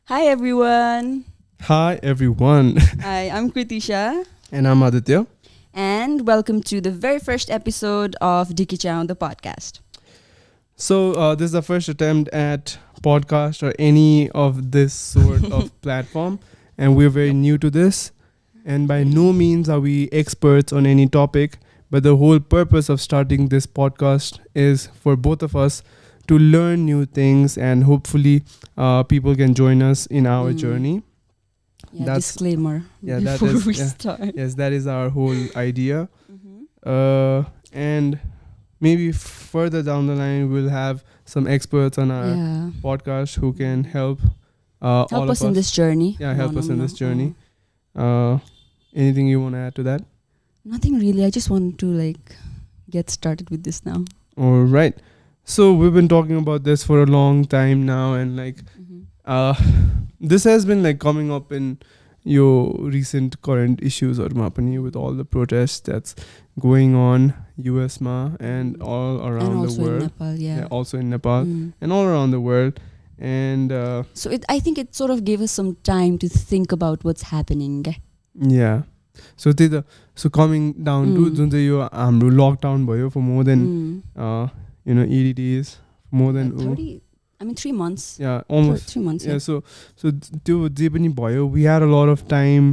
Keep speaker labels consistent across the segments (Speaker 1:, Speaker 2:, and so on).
Speaker 1: Hi everyone.
Speaker 2: Hi everyone,
Speaker 1: Hi, I'm Kritisha
Speaker 2: and I'm Aditya.
Speaker 1: and welcome to the very first episode of Dhikichyau The Podcast.
Speaker 2: So this is the first attempt at podcast or any of this sort of platform, and we're very new to this. And by no means are we experts on any topic, but the whole purpose of starting this podcast is for both of us to learn new things, and hopefully, people can join us in our journey.
Speaker 1: Yeah,
Speaker 2: That's-
Speaker 1: disclaimer
Speaker 2: yeah, that
Speaker 1: before
Speaker 2: is-
Speaker 1: we
Speaker 2: yeah.
Speaker 1: start.
Speaker 2: Yes, that is our whole idea.
Speaker 1: Mhm.
Speaker 2: And maybe further down the line we'll have some experts on our
Speaker 1: Yeah.
Speaker 2: podcast who can help all
Speaker 1: Help
Speaker 2: of
Speaker 1: us in this journey.
Speaker 2: Yeah, help us in this journey. Anything you want to add to that?
Speaker 1: Nothing really. I just want to get started with this now.
Speaker 2: All right, so we've been talking about this for a long time now, and this has been coming up in your recent current issues or mapani with all the protests that's going on US ma and all around
Speaker 1: And
Speaker 2: the
Speaker 1: also in
Speaker 2: world.
Speaker 1: Nepal, yeah.
Speaker 2: Also in Nepal
Speaker 1: Mm.
Speaker 2: and all around the world. And
Speaker 1: So I think it sort of gave us some time to think about what's happening.
Speaker 2: yeah, so so coming down to
Speaker 1: Mm.
Speaker 2: जुन चाहिँ यो हाम्रो lockdown भयो for more than
Speaker 1: Mm.
Speaker 2: 80 days, more than
Speaker 1: 30, 3 months.
Speaker 2: yeah, almost
Speaker 1: 3 months.
Speaker 2: yeah. So त्यो जे पनि भयो, we had a lot of time.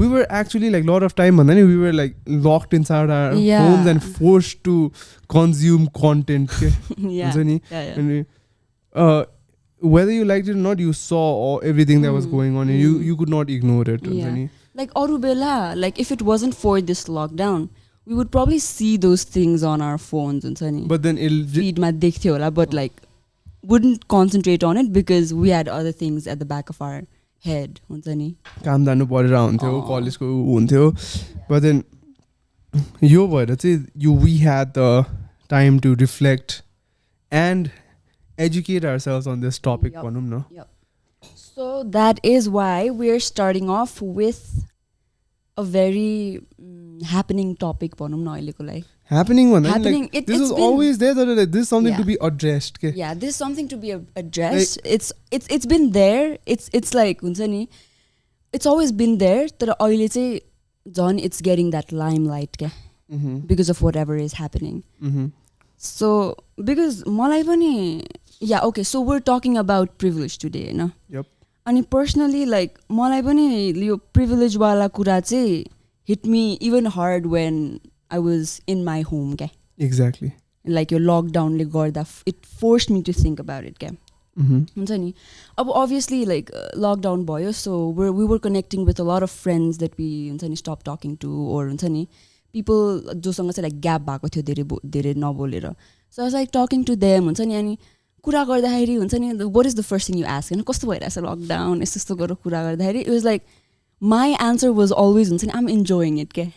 Speaker 2: We were actually lot of time, and then we were locked inside our
Speaker 1: Yeah.
Speaker 2: homes and forced to consume content. के
Speaker 1: Yeah.
Speaker 2: हुन्छ नि?
Speaker 1: Yeah.
Speaker 2: And whether you liked it or not, you saw everything that was going on, and you could not ignore it. हुन्छ
Speaker 1: Yeah.
Speaker 2: नि?
Speaker 1: Aru bela, if it wasn't for this lockdown, we would probably see those things on our phones and sunny.
Speaker 2: But then it'll
Speaker 1: Feed ma dekhthyo hola, but wouldn't concentrate on it because we had other things at the back of our head. हुन्छ नि?
Speaker 2: काम जानु परेर हुन्थ्यो, कलेजको हुन्थ्यो. But then यो भएर चाहिँ we had the time to reflect and educate ourselves on this topic.
Speaker 1: Yup.
Speaker 2: भनौँ न.
Speaker 1: So that is why we're starting off with a very happening topic. भनौँ न अहिलेको लागि.
Speaker 2: Happening भन्दा नि
Speaker 1: Happening,
Speaker 2: this
Speaker 1: it's
Speaker 2: is
Speaker 1: been-
Speaker 2: always there, that this is something to
Speaker 1: Yeah.
Speaker 2: be addressed. के?
Speaker 1: Yeah, this is something to be addressed. It's been there. It's like हुन्छ नि, it's always been there. तर अहिले चाहिँ झन् it's getting that limelight के, because of whatever is happening. So because मलाई पनि yeah, okay, so we're talking about privilege today, हैन?
Speaker 2: Yep.
Speaker 1: अनि personally मलाई पनि यो privilege वाला कुरा चाहिँ hit me even hard when I was in my home के.
Speaker 2: Exactly.
Speaker 1: Your lockdown ले गर्दा it forced me to think about it के. हुन्छ नि, अब obviously lockdown भयो, so we were connecting with a lot of friends that we हुन्छ नि stop talking to, or हुन्छ नि people जोसँग चाहिँ gap भएको थियो धेरै नबोलेर. So I was talking to them हुन्छ नि, अनि कुरा गर्दाखेरि हुन्छ नि, what is the first thing you ask, हैन? कस्तो भइरहेछ लकडाउन, यस्तो गरेर कुरा गर्दाखेरि it was my answer was always हुन्छ नि, I'm enjoying it के.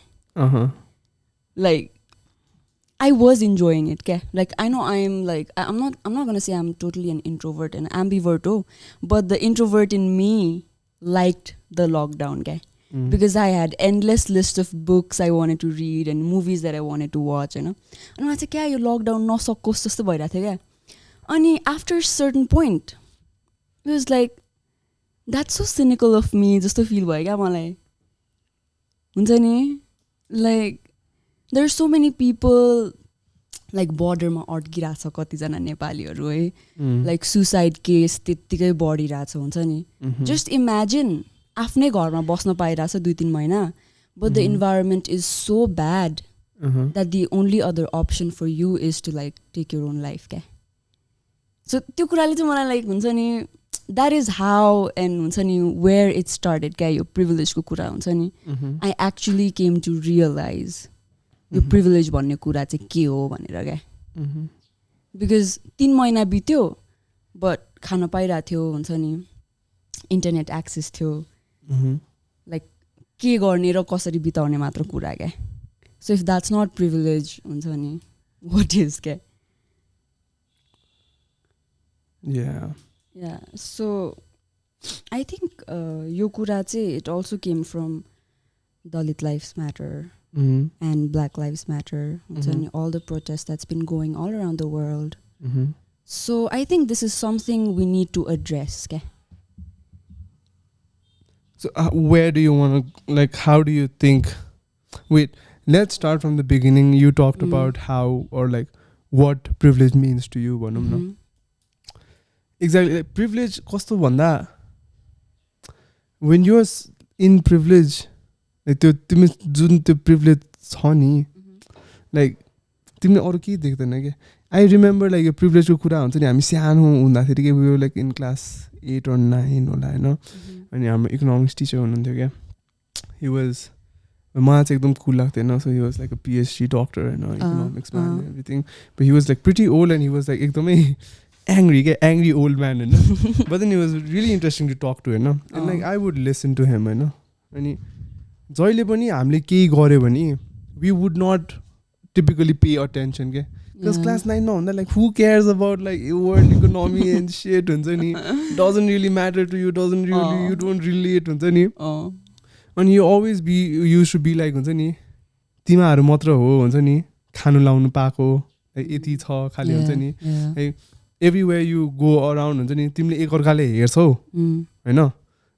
Speaker 1: I was enjoying it, okay? I know I'm I'm not gonna say I'm totally an introvert and ambivert, but the introvert in me liked the lockdown, okay? Because I had endless list of books I wanted to read and movies that I wanted to watch, you know. And I was like, your lockdown no so cost to. And after a certain point, it was like, that's so cynical of me just to feel like there's so many people border ma अड्किरहेछ कतिजना नेपालीहरू है, suicide case त्यत्तिकै बढिरहेछ हुन्छ नि. Just imagine आफ्नै घरमा बस्न पाइरहेछ 2-3 महिना, but the environment is so bad that the only other option for you is to take your own life क्या. So त्यो कुराले चाहिँ मलाई हुन्छ नि, that is how and हुन्छ नि where it started क्या, यो privilege को कुरा हुन्छ नि. I actually came to realize यो privilege भन्ने कुरा चाहिँ के हो भनेर क्या. Because 3 महिना बित्यो but खान पाइरहेको थियो हुन्छ नि, इन्टरनेट एक्सेस थियो, के गर्ने र कसरी बिताउने मात्र कुरा क्या. So if that's not privilege हुन्छ नि, what is क्या. Yeah, so I think यो कुरा चाहिँ it also came from Dalit Lives Matter and Black Lives Matter, all the protests that's been going all around the world. So I think this is something we need to address. Okay?
Speaker 2: So where do you want to, like, how do you think, wait, let's start from the beginning. You talked about how, or like what privilege means to you, भनौँ न. Exactly, like, privilege कस्तो भन्दा, when you're in privilege, like त्यो तिमी जुन त्यो privilege छ नि, like तिमीले अरू केही देख्दैन के. आई रिमेम्बर लाइक यो प्रिभिलेजको कुरा हुन्छ नि, हामी सानो हुँदाखेरि के we were like in class 8 or 9 होला होइन. अनि हाम्रो इकोनोमिक्स टिचर हुनुहुन्थ्यो क्या. हि वाज, मलाई चाहिँ एकदम कुल लाग्थेन. So he was like a PhD doctor होइन, इकोनोमिक्समा and everything. But he was like pretty old and he was like एकदमै एङ्ग्री क्या, एङ्ग्री ओल्ड म्यान होइन. But then he was really interesting to talk to होइन. And like I would listen to him होइन. अनि जहिले पनि हामीले केही गऱ्यो भने we would not typically pay attention के. Because class 9 मा हुँदा like who cares about like world economy and shit हुन्छ नि. Doesn't really matter to you, doesn't really, you don't relate हुन्छ नि. And you always be, you should be like हुन्छ नि, तिमीहरू मात्र हो हुन्छ नि खानु लाउनु पाएको, यति छ खाली हुन्छ नि. Like everywhere you go around हुन्छ नि तिमीले एक अर्काले हेर्छौ होइन.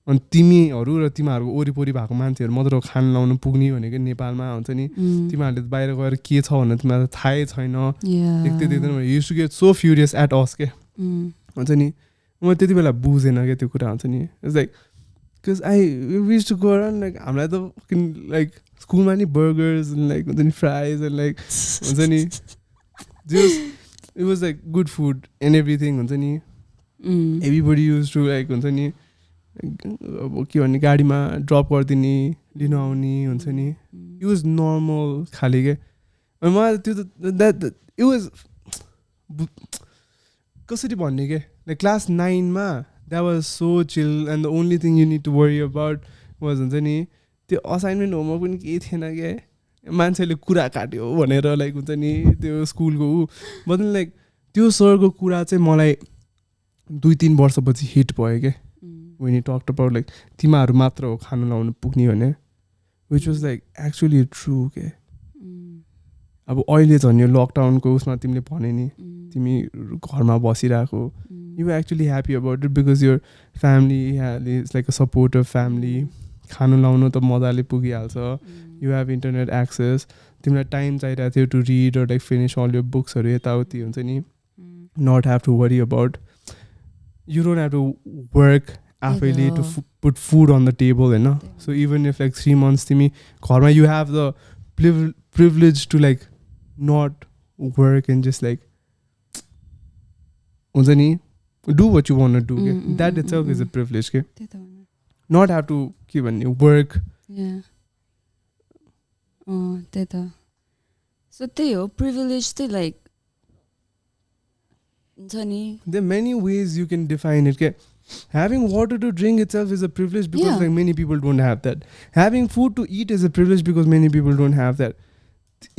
Speaker 2: अनि तिमीहरू र तिमीहरूको वरिपरि भएको मान्छेहरू मात्र खान लाउनु पुग्ने भनेको नेपालमा हुन्छ नि. तिमीहरूले बाहिर गएर के छ भनेर तिमीहरूलाई थाहै छैन. देख्दै देख्दैन use to get so furious at us के हुन्छ नि. म त्यति बेला बुझेन क्या त्यो कुरा हुन्छ नि. It's like because I was to go around like हामीलाई त लाइक स्कुलमा नि बर्गर्स लाइक हुन्छ नि फ्राइज एन्ड लाइक हुन्छ नि just it was like good food and everything हुन्छ नि. एभ्रीबडी युज टु लाइक हुन्छ नि अब के भन्ने गाडीमा ड्रप गरिदिने लिन आउने हुन्छ नि. इट वाज नर्मल खाले के. अनि मलाई त्यो त द्याट इट वाज कसरी भन्ने के लाइक क्लास 9मा that was so chill and the only thing you need to worry about was हुन्छ नि त्यो असाइनमेन्ट होमवर्क पनि केही थिएन क्या. मान्छेले कुरा काट्यो भनेर लाइक हुन्छ नि त्यो स्कुलको ऊ. बट लाइक त्यो सरको कुरा चाहिँ मलाई 2-3 वर्षपछि हिट भयो क्या. when he talked about like तिमीहरू मात्र हो खानु लाउनु पुग्ने भने, which was like actually true के. अब अहिले झन् यो लकडाउनको उसमा तिमीले भने नि तिमी घरमा बसिरहेको, you were actually happy about it because your family is like a supportive family. खानु लाउनु त मजाले पुगिहाल्छ. You have internet access. तिमीलाई टाइम चाहिरहेको थियो to read or like finish all your booksहरू यताउति हुन्छ नि. Not have to worry about, you don't have to work आफैले to put food on the table होइन. So even if like 3 months तिमी घरमा you have the privilege to like not work and just like हुन्छ नि do what you want to do के. That itself is a privilege के. Not have to के भन्ने work.
Speaker 1: त्यही त. So त्यही हो privilege चाहिँ like हुन्छ नि.
Speaker 2: There are many ways you can define it के. Having water to drink itself is a privilege because like many people don't have that. Having food to eat is a privilege because many people don't have that.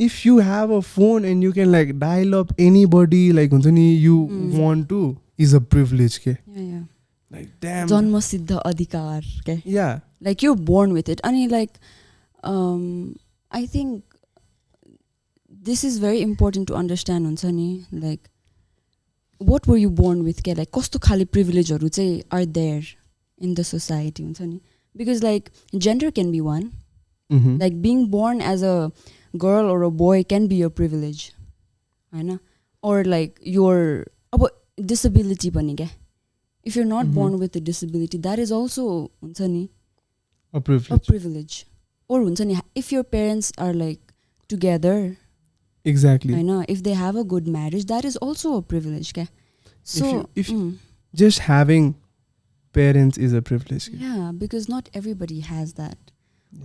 Speaker 2: If you have a phone and you can like dial up anybody like हुन्छ नि you want to is a privilege के. Like damn.
Speaker 1: जन्मसिद्ध अधिकार के.
Speaker 2: Yeah.
Speaker 1: Like you're born with it. अनि like I think this is very important to understand हुन्छ नि. Like what were you born with के, like कस्तो खाले privilegeहरू चाहिँ are there in the society हुन्छ नि. Because like gender can be one. Like being born as a girl or a boy can be a privilege होइन. Or like your अब disability पनि क्या. If you're not born with a disability, that is also हुन्छ नि
Speaker 2: a privilege.
Speaker 1: Or हुन्छ नि if your parents are like together.
Speaker 2: Exactly.
Speaker 1: I know if they have a good marriage, that is also a privilege के. So
Speaker 2: if just having parents is a privilege के.
Speaker 1: Yeah, because not everybody has that.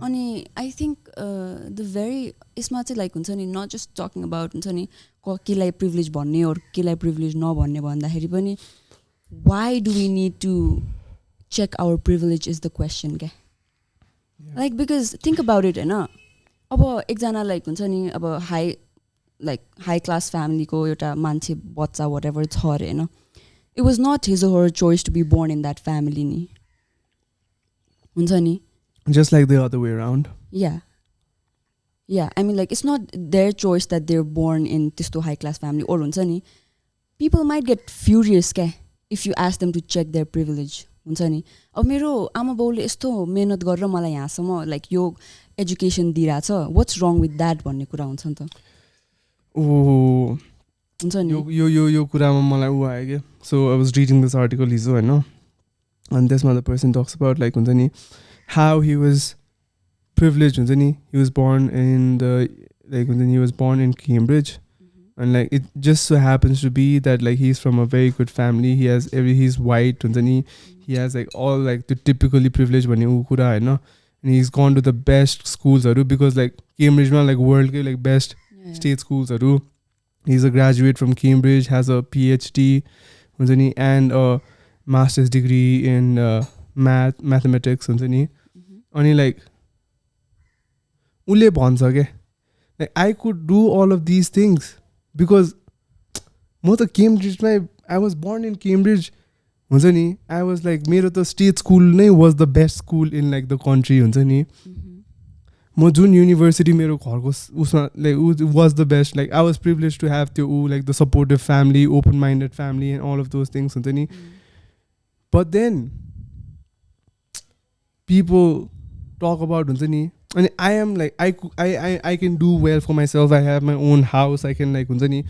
Speaker 1: अनि I think the very यसमा चाहिँ like हुन्छ नि not just talking about हुन्छ नि केलाई privilege भन्ने or केलाई privilege नभन्ने भन्दाखेरि पनि why do we need to check our privilege is the question के. Like because think about it होइन. अब एकजना like हुन्छ नि अब high class family को एउटा मान्छे बच्चा whatever छ अरे होइन. It was not his or her choice to be born in that family नि हुन्छ नि.
Speaker 2: Just like the other way around.
Speaker 1: Yeah, I mean like it's not their choice that they're born in त्यस्तो high class family. Or हुन्छ नि people might get furious के if you ask them to check their privilege हुन्छ नि अब मेरो आमा बाउले यस्तो मेहनत गरेर मलाई यहाँसम्म लाइक यो एजुकेसन दिइरहेछ वाट्स रङ विथ द्याट भन्ने कुरा हुन्छ नि त हुन्छ नि
Speaker 2: यो कुरामा मलाई ऊ आयो क्या so I was reading this article हिजो होइन अनि त्यसमा the person talks about like हुन्छ नि हाउ हि वाज प्रिभिलेज हुन्छ नि he was born in the like हुन्छ नि he was born in Cambridge and like it just so happens to be that like he's from a very good family he's white हुन्छ नि he has like all like the typically privileged भन्ने ऊ कुरा होइन and he's gone to the best schools हरू because like Cambridge मा like world कै like best state schools हरू he's a graduate from Cambridge has a PhD हुन्छ नि and a master's degree in mathematics हुन्छ नि अनि like उसले भन्छ के like I could do all of these things because म त केम्ब्रिजमै I was born in Cambridge हुन्छ नि I was like मेरो त स्टेट स्कुल नै was the best school in like the country हुन्छ नि म जुन युनिभर्सिटी मेरो घरको उसमा like was the best like I was privileged to have त्यो like the supportive family open minded family and all of those things हुन्छ नि but then people talk about हुन्छ नि अनि I am like I can do well for myself I have my own house I can like हुन्छ नि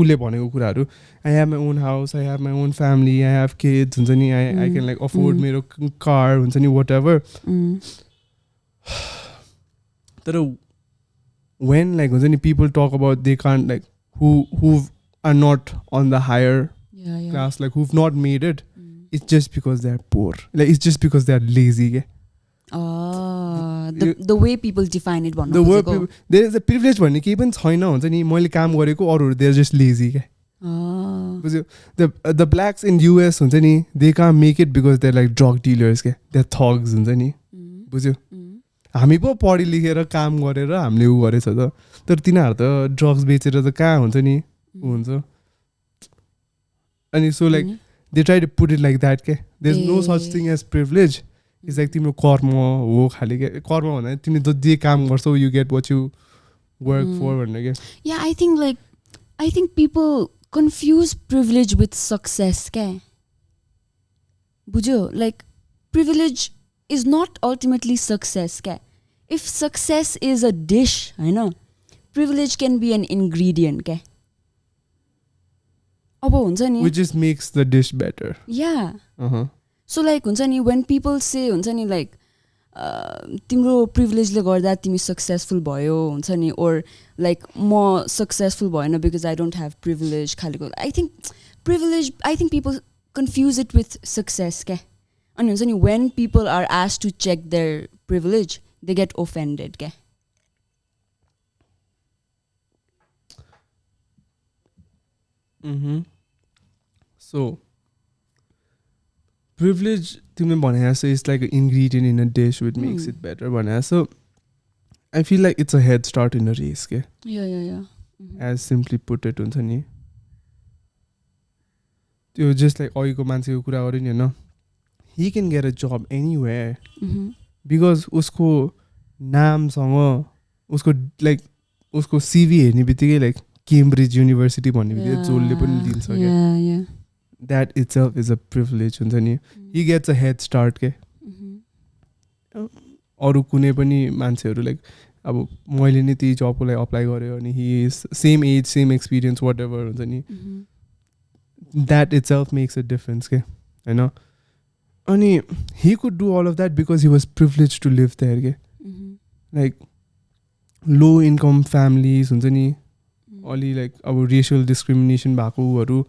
Speaker 2: उसले भनेको कुराहरू I have my own house I have my own family I have kids हुन्छ नि I can like afford मेरो car हुन्छ नि whatever तर when like हुन्छ नि people talk about they can't like who are not on the higher class like who've not made it it's just because they're poor like it's just because they're lazy के
Speaker 1: the way people define it
Speaker 2: the word people, there is a privilege भन्ने केही पनि छैन हुन्छ नि मैले काम गरेको अरूहरू they're just lazy के बुझ्यो the blacks in US हुन्छ नि they can't make it because they're like drug dealers के they're thugs हुन्छ नि बुझ्यो हामी पो पढि लेखेर काम गरेर हामीले उ गरेछ त तर तिनीहरू त ड्रग्स बेचेर त कहाँ हुन्छ नि हुन्छ अनि so like they try to put it like that के there's no such thing as privilege it's like तिम्रो कर्म हो खाली के कर्म भन्दा तिमी त जे काम गर्छौ you get what you work for भन्ने के
Speaker 1: yeah I think people confuse privilege with success के बुझ्यो like privilege is not ultimately success के if success is a dish हैन privilege can be an ingredient के अब हुन्छ नि
Speaker 2: which just makes the dish better
Speaker 1: yeah so like हुन्छ नि when people say हुन्छ नि like तिम्रो प्रिभिलेजले गर्दा तिमी सक्सेसफुल भयो हुन्छ नि or like म सक्सेसफुल भएन because I don't have privilege खालीको I think privilege I think people confuse it with success के अनि हुन्छ नि when people are asked to check their privilege they get offended के
Speaker 2: so privilege तिमीले भने जस्तो is like an ingredient in a dish which makes it better भने so I feel like it's a head start in a race के
Speaker 1: yeah
Speaker 2: as simply put it हुन्छ नि त्यो just like अहिलेको मान्छेको कुरा गऱ्यो नि होइन he can get a job anywhere because उसको नामसँग उसको like उसको CV हेर्ने बित्तिकै like Cambridge University भन्ने बित्तिकै जसले पनि दिन्छ क्या that itself is a privilege हुन्छ नि he gets a head start के अरू कुनै पनि मान्छेहरू लाइक अब मैले नि त्यही जबको लागि अप्लाई गर्यो अनि he is same age same experience whatever हुन्छ नि that itself makes a difference के हैन अनि he could do all of that because he was privileged to live there के like low income families हुन्छ नि अलि लाइक अब racial discrimination भएकोहरू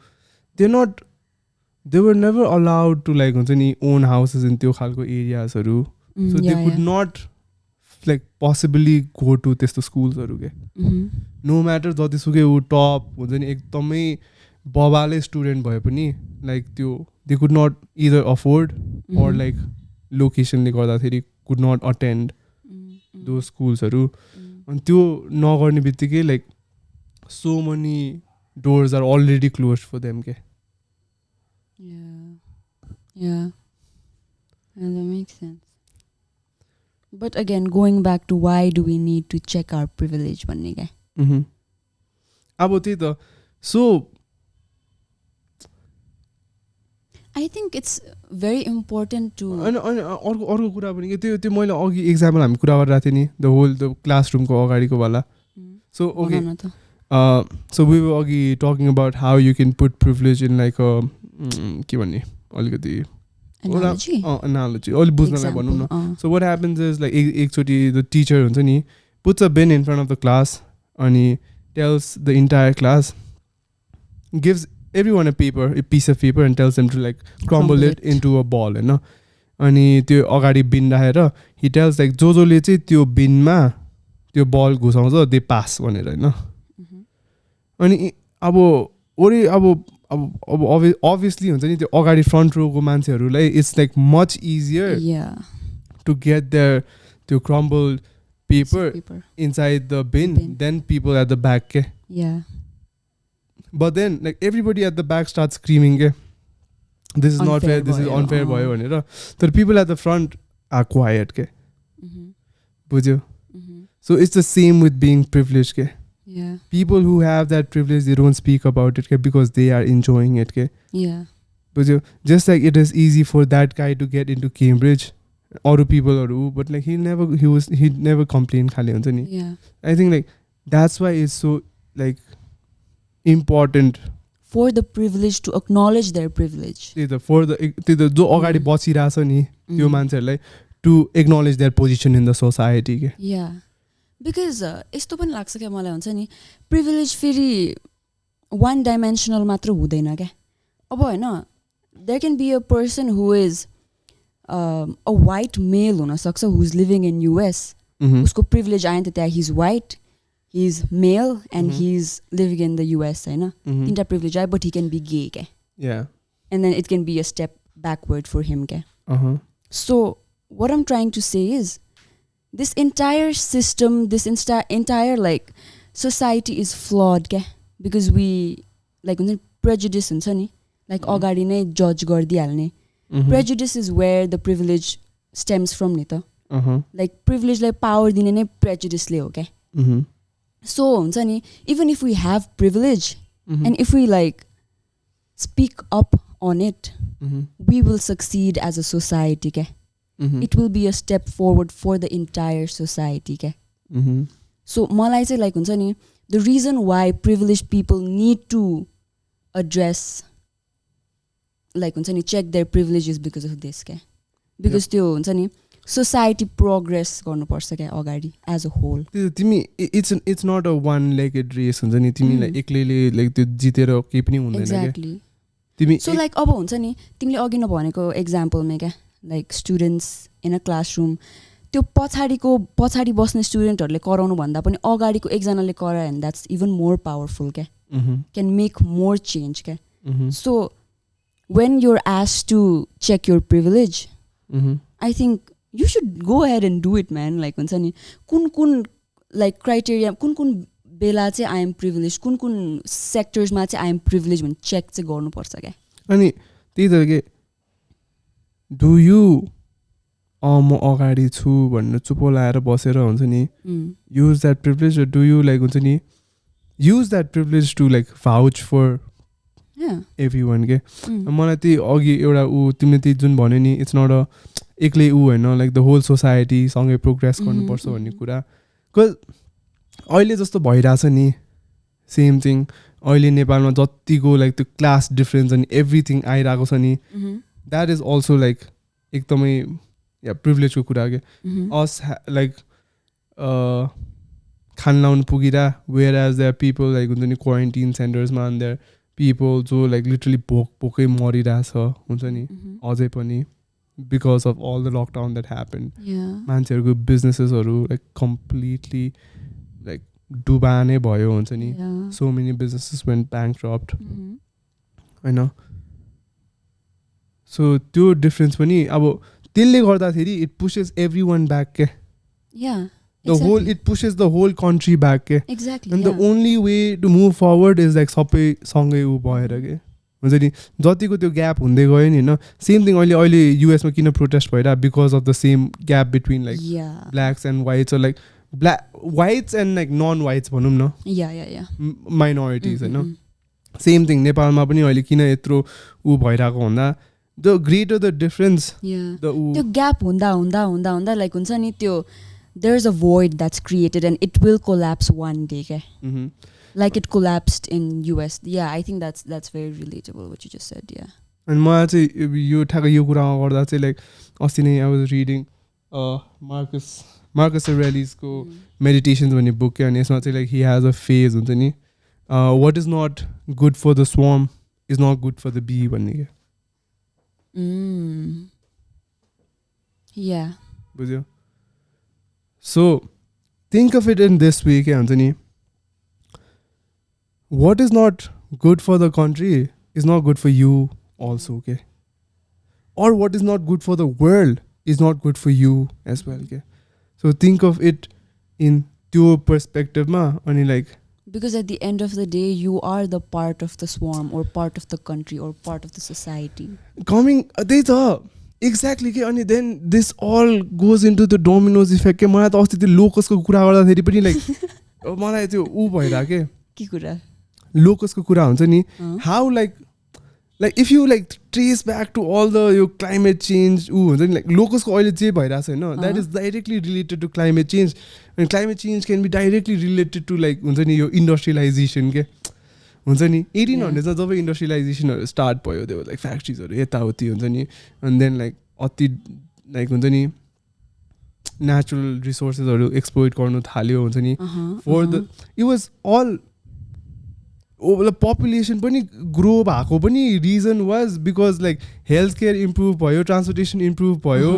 Speaker 2: they were never allowed to like हुन्छ नि own houses in त्यो खालको एरियाजहरू so they could not like possibly go to त्यस्तो स्कुल्सहरू के no matter जतिसुकै ऊ टप हुन्छ नि एकदमै बबाले स्टुडेन्ट भए पनि लाइक त्यो they could not either afford or like लोकेसनले गर्दाखेरि could not attend those schools-हरु अनि त्यो नगर्ने बित्तिकै like so many doors are already closed for them के
Speaker 1: yeah and that makes sense but again going back to why do we need to check our privilege भन्ने के
Speaker 2: अब त्यही त so
Speaker 1: I think it's very important to
Speaker 2: अनि अर्को कुरा पनि के त्यो मैले अघि एक्जाम्पल हामी कुरा गरिरहेको थियौँ नि द होल द क्लासरुमको अगाडिको वाला so okay so we were talking about how you can put privilege in like a के भन्ने अलिकति analogy अलि बुझ्नलाई भनौँ न so what happens is like एकचोटि the teacher हुन्छ नि puts a bin in front of the class अनि tells the entire class gives everyone a piece of paper and tells them to like crumble it into a ball हैन अनि त्यो अगाडि बिन राखेर he tells like जोले चाहिँ त्यो बिनमा त्यो बल घुसाउँछ they pass भनेर हैन अनि अब ओरे अब obviously हुन्छ नि त्यो अगाडि फ्रन्ट रोको मान्छेहरूलाई it's like much easier to get there त्यो crumbled paper inside the bin then people at the back के but then like everybody at the back start screaming के this is not fair this is unfair भयो भनेर तर people at the front are quite के बुझ्यो so it's the same with being privilege के people who have that privilege they don't speak about it because they are enjoying it but just like it is easy for that guy to get into Cambridge other people but like he never complained khali huncha ni I think like that's why it's so like important
Speaker 1: for the privilege to acknowledge their privilege
Speaker 2: for the jo agadi bachira cha ni tyo mancherhai to acknowledge their position in the society ke
Speaker 1: because यस्तो पनि लाग्छ क्या मलाई हुन्छ नि privilege फेरि one dimensional मात्र हुँदैन क्या अब होइन there can be a person who is a white male हुनसक्छ who is living in US उसको प्रिभिलेज आयो नि त त्यहाँ he is white he is male and he is living in the US होइन तिनवटा प्रिभिलेज आयो but he can be gay क्या and then it can be a step backward for him क्या so what I'm trying to say is this entire system, this entire like society is flawed ke because we like prejudice huncha ni like agadi nai judge gardihalne prejudice is where the privilege stems from ni ta like privilege like power dine nai prejudice le ho ke so huncha ni even if we have privilege and if we like speak up on it we will succeed as a society ke it will be a step forward for the entire society ke so malai chai like huncha ni the reason why privileged people need to address like huncha ni check their privileges because of this ke because त्यो huncha ni society progress गर्नु पर्छ के अगाडि as a whole
Speaker 2: तिमी it's not a one legged race हुन्छ नि तिमीलाई एक्लैले like त्यो जितेर केही पनि हुँदैन के तिमी
Speaker 1: so like अब हुन्छ नि तिमीले अघि न भनेको एक्जाम्पल मा के like students in a classroom त्यो पछाडि बस्ने स्टुडेन्टहरूले कराउनु भन्दा पनि अगाडिको एकजनाले करायो and that's even more powerful के can make more change के so when you're asked to check your privilege I think you should go ahead and do it man like हुन्छ नि कुन like criteria कुन बेला चाहिँ I am privileged कुन sectors मा चाहिँ I am privileged भने check चाहिँ गर्नुपर्छ के
Speaker 2: अनि त्यही त के do you म अगाडि छु भनेर चुप लाएर बसेर हुन्छ नि use that privilege or do you like हुन्छ नि use that privilege to like vouch for everyone के मलाई त्यही अघि एउटा तिमीले त्यही जुन भन्यो नि इट्स नट अ एक्लै होइन लाइक द होल सोसाइटी सँगै प्रोग्रेस गर्नुपर्छ भन्ने कुरा बिकज अहिले जस्तो भइरहेछ नि सेम थिङ अहिले नेपालमा जतिको लाइक त्यो क्लास डिफ्रेन्स अनि एभ्रिथिङ आइरहेको छ नि द्याट इज अल्सो लाइक एकदमै या प्रिभिलेजको कुरा के अस लाइक खान लाउनु पुगिरा whereas there people like हुन्छ नि क्वारेन्टिन सेन्टर्समा अनि देयर पिपल जो लाइक लिटरली भोकै मरिरहेछ हुन्छ नि अझै पनि because of all the lockdown that happen मान्छेहरूको बिजनेसेसहरू लाइक कम्प्लिटली लाइक डुबा नै भयो हुन्छ नि so many businesses went bankrupt होइन सो त्यो डिफ्रेन्स पनि अब त्यसले गर्दाखेरि इट पुसेस एभ्री वान ब्याक के the whole it pushes the whole country back के and the only way to move forward is like सबै सँगै उ भएर के हुन्छ नि जतिको त्यो ग्याप हुँदै गयो नि होइन सेम थिङ अहिले युएसमा किन प्रोटेस्ट भइरहेको because of the same gap between like blacks and whites like whites and like non whites भनौँ न माइनोरिटिज होइन सेम थिङ नेपालमा पनि अहिले किन यत्रो ऊ भइरहेको भन्दा the greater the difference.
Speaker 1: त्यो ग्याप हुँदा हुँदा हुँदा हुँदा लाइक हुन्छ नि त्यो there's a void that's created and it will collapse one day क्या like it collapsed in US. I think that's very relatable what you just said.
Speaker 2: And मलाई चाहिँ यो ठ्याक्कै यो कुरामा गर्दा चाहिँ लाइक अस्ति नै आई वाज रिडिङ मार्कस अरेलिसको मेडिटेसन्स भन्ने बुक क्या अनि यसमा चाहिँ like he has a phrase हुन्छ नि what is not good for the swarm is not good for the bee भन्ने क्या बुझ्यो so think of it in this way क्या हुन्छ नि what is not good for the country is not good for you also, okay? Or what is not good for the world is not good for you as well, okay? So think of it in your perspective ma ani like
Speaker 1: because at the end of the day you are the part of the swarm or part of the country or part of the society
Speaker 2: coming exactly ke ani then this all goes into the dominoes effect ke मलाई त अस्ति त्यो लोकसको कुरा गर्दाखेरि पनि like मलाई त्यो उ भइरा के
Speaker 1: कुरा
Speaker 2: लोकसको कुरा हुन्छ नि how like if you like trace back to all the यो क्लाइमेट चेन्ज ऊ हुन्छ नि लाइक लोकसको अहिले जे भइरहेको छ होइन that is directly related to climate change and climate change can be directly related to like हुन्छ नि यो इन्डस्ट्रियलाइजेसन के हुन्छ नि 1800 जब इन्डस्ट्रियलाइजेसनहरू स्टार्ट भयो त्यो लाइक फ्याक्ट्रिजहरू यताउति हुन्छ नि एन्ड देन लाइक अति लाइक हुन्छ नि नेचुरल रिसोर्सेसहरू एक्सप्लोइट गर्नु थाल्यो हुन्छ नि for the it was all population पनि ग्रो भएको पनि reason was because like health care improve भयो ट्रान्सपोर्टेसन इम्प्रुभ भयो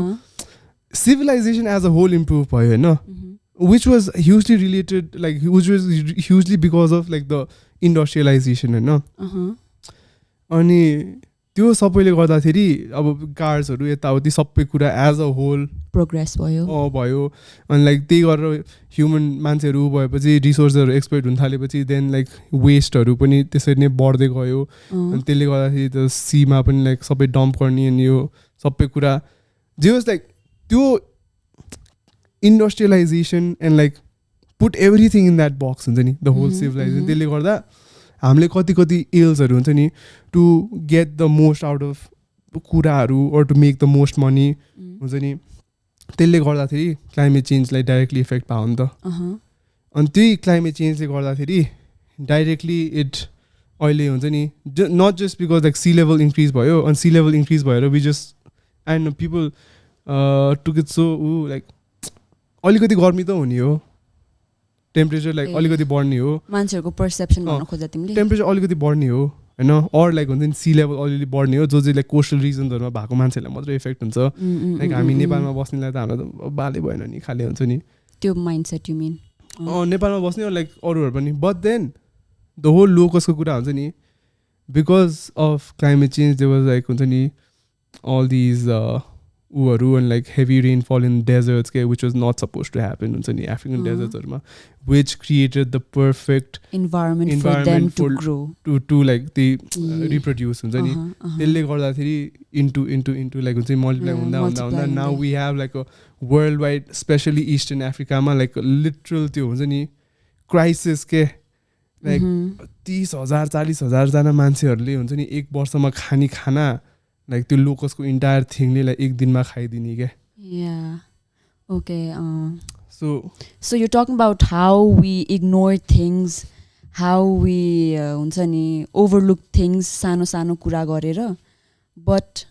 Speaker 2: civilization as a whole improve भयो होइन which was hugely related like which was hugely because of like the industrialization होइन अनि त्यो सबैले गर्दाखेरि अब कार्सहरू यताउति सबै कुरा एज अ होल
Speaker 1: प्रोग्रेस
Speaker 2: भयो अनि लाइक त्यही गरेर ह्युमन मान्छेहरू भएपछि रिसोर्सहरू एक्सप्लोइट हुन थालेपछि देन लाइक वेस्टहरू पनि त्यसरी नै बढ्दै गयो अनि त्यसले गर्दाखेरि त सीमा पनि लाइक सबै डम्प गर्ने अनि यो सबै कुरा जे वाज लाइक त्यो industrialisation and like put everything in that box हुन्छ नि द होल सिभिलाइजेसन त्यसले गर्दा हामीले कति इल्सहरू हुन्छ नि to get the most out of कुराहरू or to make the most money हुन्छ नि त्यसले गर्दाखेरि क्लाइमेट चेन्जलाई डाइरेक्टली इफेक्ट पायो नि त अनि त्यही क्लाइमेट चेन्जले गर्दाखेरि डाइरेक्टली इट अहिले हुन्छ नि not just because like sea level increase भयो अनि सी लेभल इन्क्रिज भएर we just and people to get so ऊ लाइक अलिकति गर्मी त हुने हो टेम्परेचर लाइक अलिकति बढ्ने हो
Speaker 1: मान्छेहरूको पर्सेप्सन भन्न खोज्दा तिमीले
Speaker 2: टेम्परेचर अलिकति बढ्ने हो होइन अर लाइक हुन्छ नि सी लेभल अलिअलि बढ्ने हो जो चाहिँ लाइक कोस्टल रिजन्सहरूमा भएको मान्छेहरूलाई मात्रै इफेक्ट हुन्छ लाइक हामी नेपालमा बस्नेलाई त हामीलाई त बाले भएन नि खाले हुन्छ नि
Speaker 1: त्यो माइन्डसेट यु मिन
Speaker 2: नेपालमा बस्ने लाइक अरूहरू पनि बट देन द होल लोकसको कुरा हुन्छ नि because of climate change they was like हुन्छ नि अल दिज ऊहरू and like heavy rainfall in deserts के which was not suppose to happen हुन्छ नि अफ्रिकन डेजर्ट्सहरूमा which created the perfect
Speaker 1: environment
Speaker 2: to like they reproduce हुन्छ नि त्यसले गर्दाखेरि इन्टु लाइक हुन्छ नि मल्टिप्लाई हुँदा now we have like a world wide especially eastern अफ्रिकामा लाइक लिटरल त्यो हुन्छ नि क्राइसिस के लाइक 30,000 40,000जना मान्छेहरूले हुन्छ नि एक वर्षमा खाने खाना लाइक त्यो लोकसको इन्टायर थिङले लाइक एक दिनमा खाइदिने क्या
Speaker 1: okay so you talking about how we ignore things how we हुन्छ नि ओभरलुक थिङ्स सानो सानो कुरा गरेर but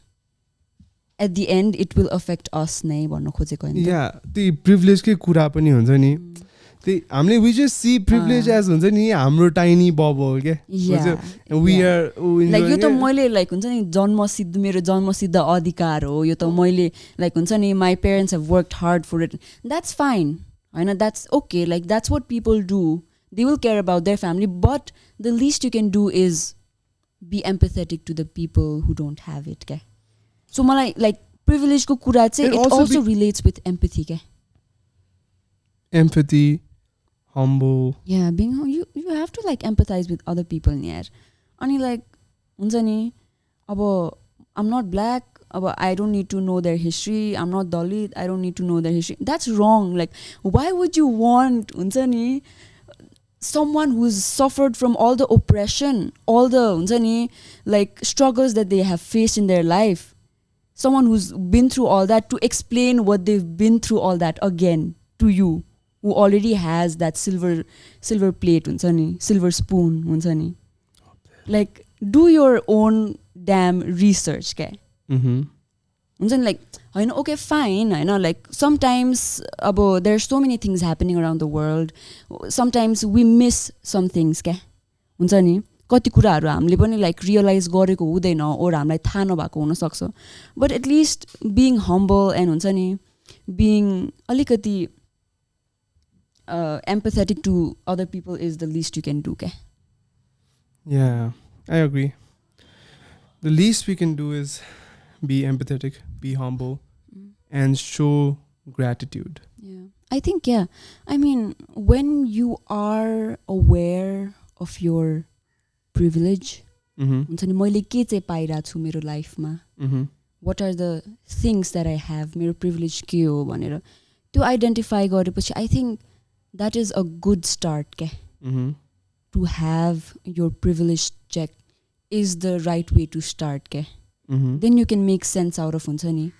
Speaker 1: at the end it will affect us नै भन्नु खोजेको होइन
Speaker 2: त्यही प्रिभिलेजकै कुरा पनि हुन्छ नि त्यही हामीले we just see privilege as हुन्छ नि हाम्रो टाइनी बबल के वी आर
Speaker 1: लाइक यो त मैले लाइक हुन्छ नि जन्मसिद्ध मेरो जन्मसिद्ध अधिकार हो यो त मैले लाइक हुन्छ नि my parents have worked hard for it that's fine होइन that's okay like that's what people do they will care about their family but the least you can do is be empathetic to the people who don't have it क्या so मलाई like प्रिभिलेजको कुरा चाहिँ it also relates with empathy क्या
Speaker 2: empathy humble
Speaker 1: being you have to like empathize with other people yaar ani like huncha ni aba I'm not black aba I don't need to know their history I'm not Dalit I don't need to know their history that's wrong like why would you want huncha ni someone who's suffered from all the oppression all the huncha ni like struggles that they have faced in their life someone who's been through all that to explain what they've been through all that again to you, who already has that silver plate huncha ni, silver spoon huncha ni. Like, do your own damn research, ke? Huncha ni, like, okay, fine, like, sometimes there's so many things happening around the world. Sometimes we miss some things, ke? Huncha ni, कति कुराहरु हामीले पनि like realize गरेको हुँदैन or हामीलाई थाहा नभएको हुन सक्छ. But at least being humble and हुन्छ नि, being अलिकति empathetic to other people is the least you can do, ke?
Speaker 2: Yeah, I agree. The least we can do is be empathetic, be humble, and show gratitude.
Speaker 1: Yeah, I think, yeah. I mean, when you are aware of your privilege, हुन्छ नि, मैले के चाहिँ पाइरहेको छु मेरो लाइफमा, what are the things that I have, मेरो privilege के हो भनेर त्यो identify गरेपछि I think that is a good start, के? To have your privilege checked is the right way to start, के? Then you can make sense out of हुन्छ नि,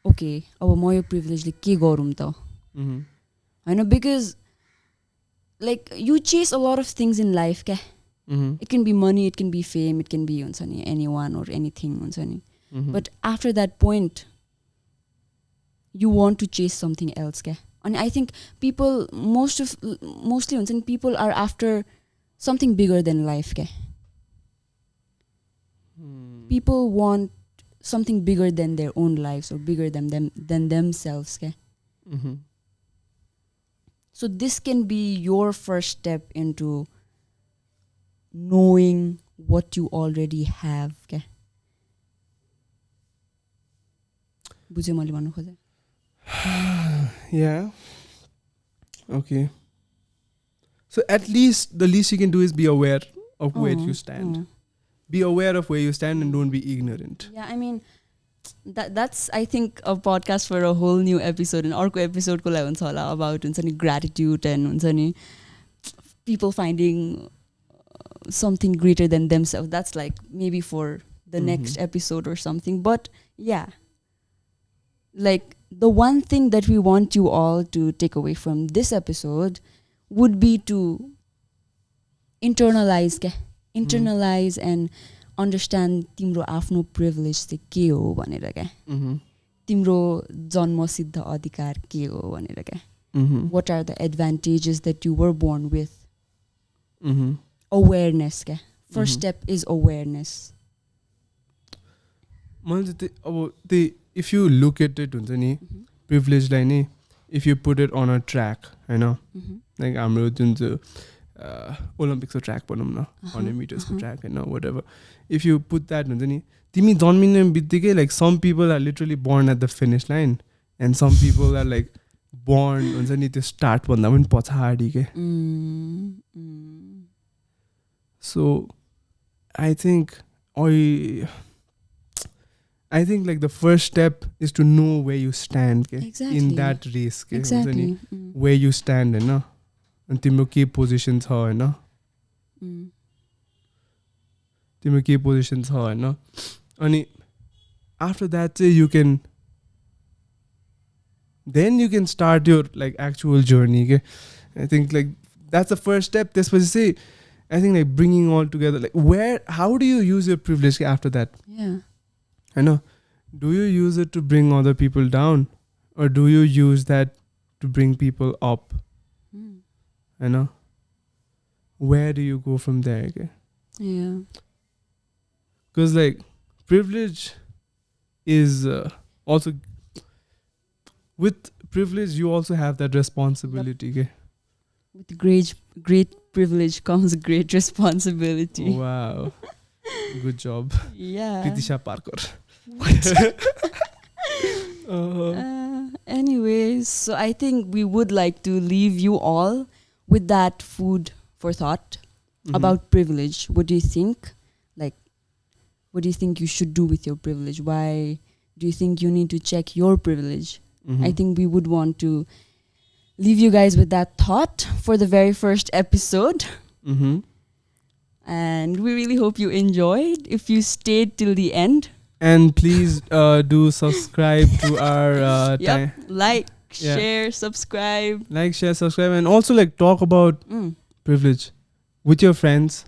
Speaker 1: okay, अब म यो privilege ले के गरौँ त, हैन? Because like you chase a lot of things in life, के? It can be money, it can be fame, it can be हुन्छ नि, anyone or anything हुन्छ नि. But after that point you want to chase something else, के? And I think people mostly हुन्छ नि, people are after something bigger than life, के? People want something bigger than their own lives or bigger than themselves, ke? So this can be your first step into knowing what you already have, ke? बुझे मैले भन्नु खोजे?
Speaker 2: Yeah. Okay. So at least the least you can do is be aware of where you stand. Be aware of where you stand and don't be ignorant.
Speaker 1: Yeah, I mean, that's I think a podcast for a whole new episode. And अर्को episode को लागि हुन्छ होला about हुन्छ नि gratitude and हुन्छ नि people finding something greater than themselves. That's like maybe for the next episode or something. But yeah, like the one thing that we want you all to take away from this episode would be to internalize and understand तिम्रो आफ्नो privilege चाहिँ के हो भनेर, के? तिम्रो जन्मसिद्ध अधिकार के हो भनेर, के? What are the advantages that you were born with? Awareness, के? First step is awareness.
Speaker 2: If you look at it, हुन्छ नि, privilege लाई नि, if you put it on a track, हैन? Like हाम्रो जुन चाहिँ Olympics track भनौँ न, 100 meters track, हैन, whatever. If you put that, हुन्छ नि, तिमी जन्मिने बित्तिकै, like some people are literally born at the finish line and some people are like born हुन्छ नि त्यो start भन्दा पनि पछाडी, के? So I think like the first step is to know where you stand, ke?
Speaker 1: Exactly.
Speaker 2: In that race, ke?
Speaker 1: Exactly.
Speaker 2: Where you stand, हैन? अनि तिम्रो के पोजिसन छ, हैन? तिम्रो के पोजिसन छ, हैन? अनि after that you can start your like actual journey, ke? I think like that's the first step. त्यसपछि चाहिँ I think like bringing all together, like how do you use your privilege after that?
Speaker 1: Yeah.
Speaker 2: I know. Do you use it to bring other people down, or do you use that to bring people up? I know. Where do you go from there? Okay?
Speaker 1: Yeah.
Speaker 2: Because like privilege is also, with privilege you also have that responsibility. Yep. Okay?
Speaker 1: With great privilege comes great responsibility.
Speaker 2: Wow. Good job.
Speaker 1: Yeah.
Speaker 2: Dhikichyau Parker.
Speaker 1: What? Anyways, so I think we would like to leave you all with that food for thought about privilege. What do you think? Like, what do you think you should do with your privilege? Why do you think you need to check your privilege? I think we would want to leave you guys with that thought for the very first episode. And we really hope you enjoyed. If you stayed till the end.
Speaker 2: And please do subscribe to our
Speaker 1: Like, share, subscribe.
Speaker 2: Like, share, subscribe, and also like talk about privilege with your friends.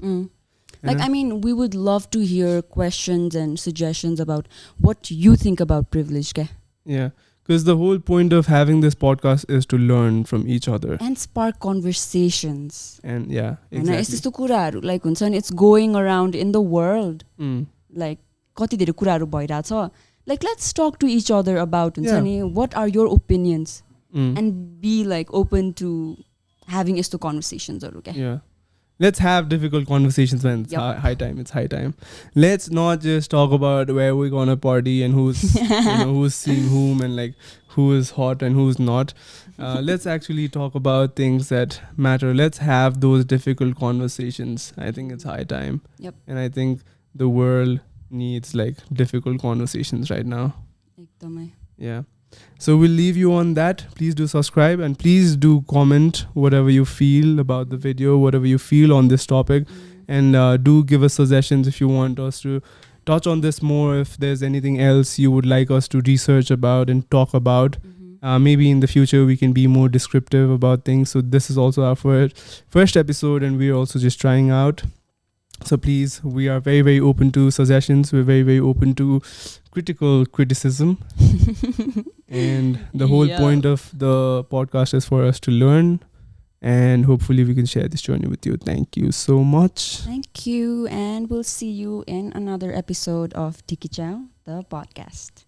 Speaker 1: Like, I mean, we would love to hear questions and suggestions about what you think about privilege. Okay?
Speaker 2: Yeah, because the whole point of having this podcast is to learn from each other
Speaker 1: and spark conversations.
Speaker 2: And yeah,
Speaker 1: And
Speaker 2: exactly.
Speaker 1: like it's going around in the world. Like, कति धेरै कुराहरु भइराछ. Like, let's talk to each other about what are your opinions and be like open to having यस्तो conversations. Okay?
Speaker 2: Yeah. Let's have difficult conversations when it's high time. It's high time. Let's not just talk about where we're gonna party and who's who's seeing whom and like who is hot and who's not. Let's actually talk about things that matter. Let's have those difficult conversations. I think it's high time.
Speaker 1: Yep.
Speaker 2: And I think the world needs like difficult conversations right now. Yeah. So we'll leave you on that. Please do subscribe and please do comment whatever you feel about the video, whatever you feel on this topic, and do give us suggestions if you want us to touch on this more, if there's anything else you would like us to research about and talk about. Maybe in the future we can be more descriptive about things. So this is also our first episode and we're also just trying out. So please, we are very, very open to suggestions. We're very, very open to critical criticism. And the whole point of the podcast is for us to learn. And hopefully we can share this journey with you. Thank you so much.
Speaker 1: Thank you. And we'll see you in another episode of Dhikichyau The Podcast.